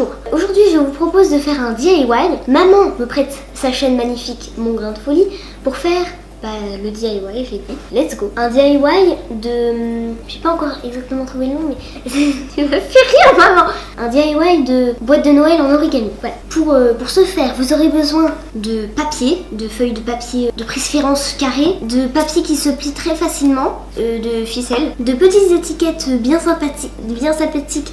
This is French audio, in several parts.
Bonjour, aujourd'hui je vous propose de faire un DIY. Maman me prête sa chaîne magnifique Mon Grain de Folie pour faire le DIY, j'ai dit. Let's go. Un DIY de... J'ai pas encore exactement trouvé le nom, mais tu me fais rire maman. Un DIY de boîte de Noël en origami. Voilà. Pour ce faire, vous aurez besoin de papier, de feuilles de papier de préférence carrées, de papier qui se plie très facilement, de ficelle, de petites étiquettes bien sympathiques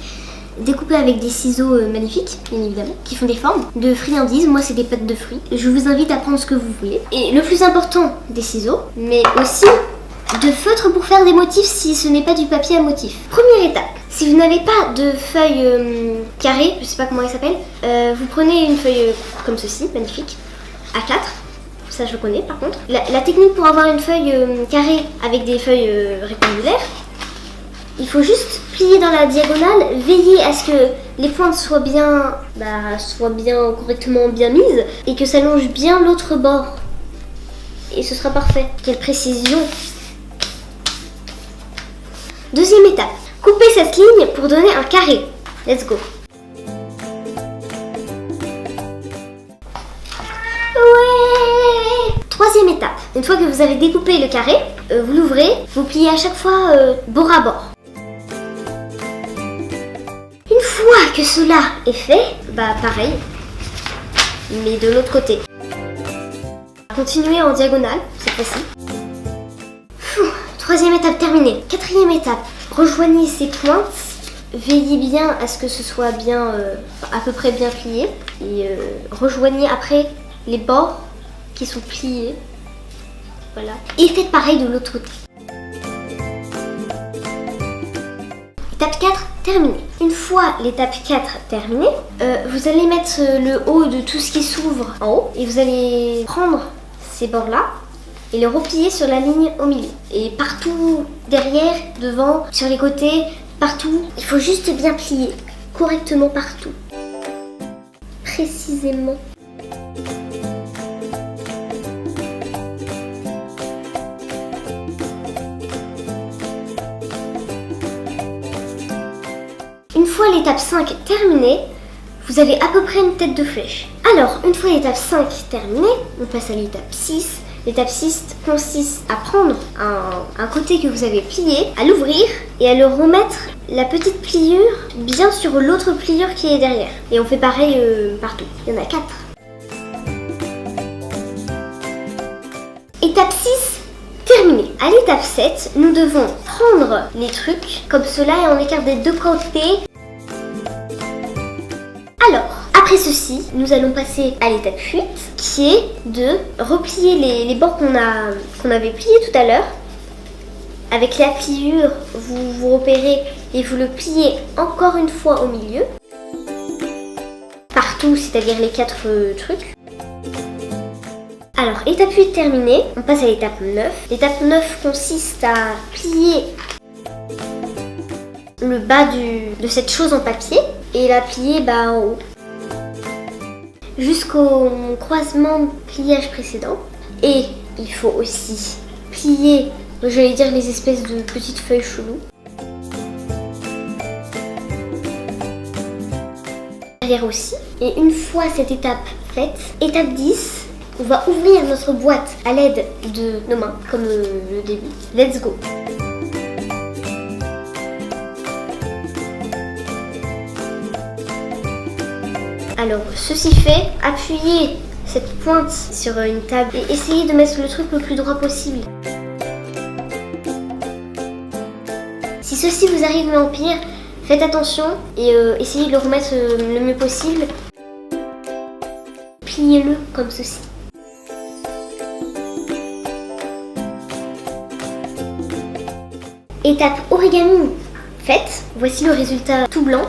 découpées avec des ciseaux magnifiques, bien évidemment, qui font des formes, de friandises, moi c'est des pâtes de fruits. Je vous invite à prendre ce que vous voulez. Et le plus important, des ciseaux, mais aussi de feutre pour faire des motifs si ce n'est pas du papier à motifs. Première étape, si vous n'avez pas de feuilles carrées, je sais pas comment elles s'appellent, vous prenez une feuille comme ceci, magnifique, A4. Ça je connais par contre. La technique pour avoir une feuille carrée avec des feuilles rectangulaires, il faut juste plier dans la diagonale, veiller à ce que les pointes soient bien correctement bien mises et que ça longe bien l'autre bord. Et ce sera parfait. Quelle précision! Deuxième étape, couper cette ligne pour donner un carré. Let's go! Ouais! Troisième étape, une fois que vous avez découpé le carré, vous l'ouvrez, vous pliez à chaque fois bord à bord. Une fois que cela est fait, pareil, mais de l'autre côté. Continuez en diagonale, cette fois-ci. Troisième étape terminée. Quatrième étape, rejoignez ces pointes. Veillez bien à ce que ce soit bien, à peu près bien plié. Et rejoignez après les bords qui sont pliés. Voilà. Et faites pareil de l'autre côté. Étape 4, terminée. Une fois l'étape 4 terminée, vous allez mettre le haut de tout ce qui s'ouvre en haut. Et vous allez prendre ces bords-là et les replier sur la ligne au milieu. Et partout, derrière, devant, sur les côtés, partout, il faut juste bien plier. Correctement partout. Précisément. Une fois l'étape 5 terminée, vous avez à peu près une tête de flèche. Alors, une fois l'étape 5 terminée, on passe à l'étape 6. L'étape 6 consiste à prendre un côté que vous avez plié, à l'ouvrir et à le remettre la petite pliure bien sur l'autre pliure qui est derrière. Et on fait pareil partout. Il y en a 4. Étape 6 terminée. À l'étape 7, nous devons prendre les trucs comme cela et en écart des deux côtés. Alors, après ceci, nous allons passer à l'étape 8 qui est de replier les bords qu'on avait pliés tout à l'heure. Avec la pliure, vous repérez et vous le pliez encore une fois au milieu. Partout, c'est-à-dire les 4 trucs. Alors, étape 8 terminée, on passe à l'étape 9. L'étape 9 consiste à plier le bas de cette chose en papier et la plier en haut jusqu'au croisement pliage précédent. Et il faut aussi plier, j'allais dire, les espèces de petites feuilles cheloues. Derrière aussi. Et une fois cette étape faite, étape 10, on va ouvrir notre boîte à l'aide de nos mains, comme le début. Let's go! Alors, ceci fait, appuyez cette pointe sur une table et essayez de mettre le truc le plus droit possible. Si ceci vous arrive mais en pire, faites attention et essayez de le remettre le mieux possible. Pliez-le comme ceci. Étape origami faite. Voici le résultat tout blanc,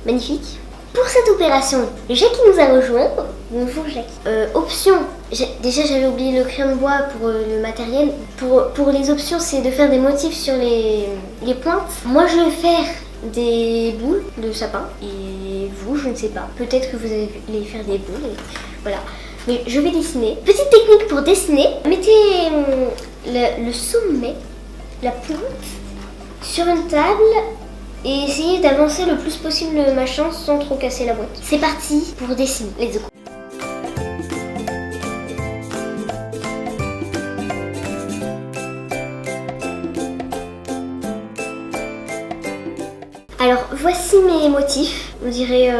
magnifique. Pour cette opération, Jackie nous a rejoint. Bonjour Jackie. Option, déjà j'avais oublié le crayon de bois pour le matériel. Pour les options, c'est de faire des motifs sur les pointes. Moi je vais faire des boules de sapin. Et vous, je ne sais pas. Peut-être que vous allez faire des boules. Voilà. Mais je vais dessiner. Petite technique pour dessiner. Mettez le sommet, la pointe, sur une table et essayez d'avancer le plus possible le machin sans trop casser la boîte. C'est parti pour dessiner. Let's go. Alors voici mes motifs, on dirait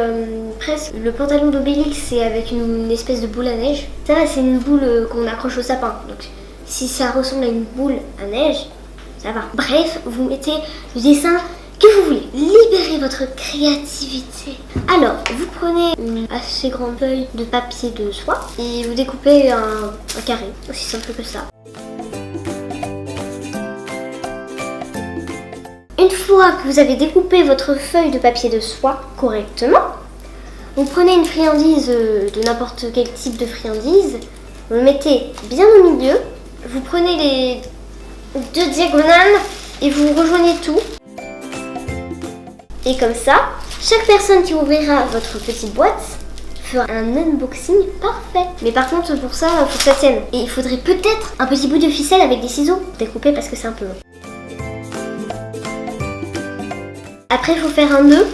presque le pantalon d'Obélix, c'est avec une espèce de boule à neige. Ça va, c'est une boule qu'on accroche au sapin, donc si ça ressemble à une boule à neige, ça va. Bref, vous mettez le dessin que vous voulez, libérez votre créativité. Alors, vous prenez une assez grande feuille de papier de soie et vous découpez un carré, aussi simple que ça. Une fois que vous avez découpé votre feuille de papier de soie correctement, vous prenez une friandise de n'importe quel type de friandise, vous le mettez bien au milieu, vous prenez les deux diagonales et vous rejoignez tout. Et comme ça, chaque personne qui ouvrira votre petite boîte fera un unboxing parfait. Mais par contre, pour ça, il faut que ça tienne. Et il faudrait peut-être un petit bout de ficelle avec des ciseaux pour découper parce que c'est un peu long. Après, il faut faire un nœud,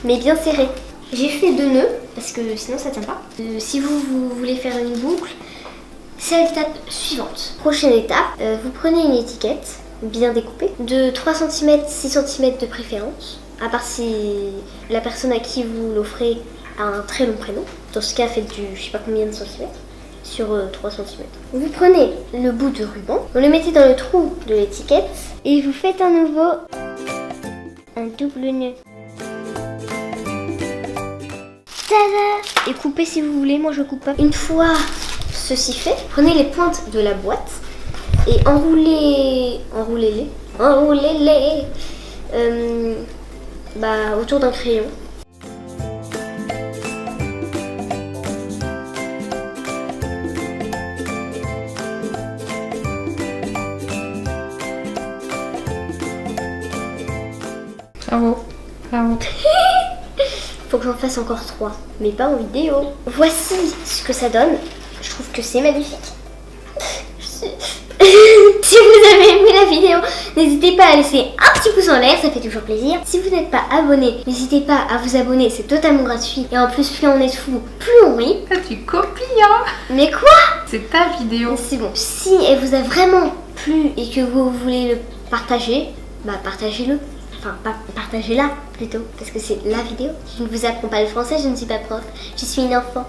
mais bien serré. J'ai fait 2 nœuds, parce que sinon ça tient pas. Si vous voulez faire une boucle, c'est l'étape suivante. Prochaine étape, vous prenez une étiquette bien découpée, de 3 cm, 6 cm de préférence, à part si la personne à qui vous l'offrez a un très long prénom. Dans ce cas, faites du je sais pas combien de centimètres. Sur 3 cm. Vous prenez le bout de ruban, vous le mettez dans le trou de l'étiquette et vous faites à nouveau un double nœud. Tada! Et coupez si vous voulez, moi je coupe pas. Une fois ceci fait, prenez les pointes de la boîte et enroulez-les autour d'un crayon. Bravo, bravo. Faut que j'en fasse encore 3, mais pas en vidéo. Voici ce que ça donne. Je trouve que c'est magnifique. Si vous avez aimé la vidéo, n'hésitez pas à laisser un petit pouce en l'air, ça fait toujours plaisir. Si vous n'êtes pas abonné, n'hésitez pas à vous abonner, c'est totalement gratuit. Et en plus, plus on est de fous, plus on rit. Ah, tu copies, hein? Mais quoi? C'est ta vidéo. C'est bon. Si elle vous a vraiment plu et que vous voulez le partager, bah partagez-le. Enfin, partagez-la plutôt, parce que c'est la vidéo. Je ne vous apprends pas le français, je ne suis pas prof. Je suis une enfant.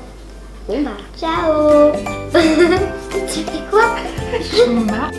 Bon bah, ciao. Tu fais quoi? Je me marre.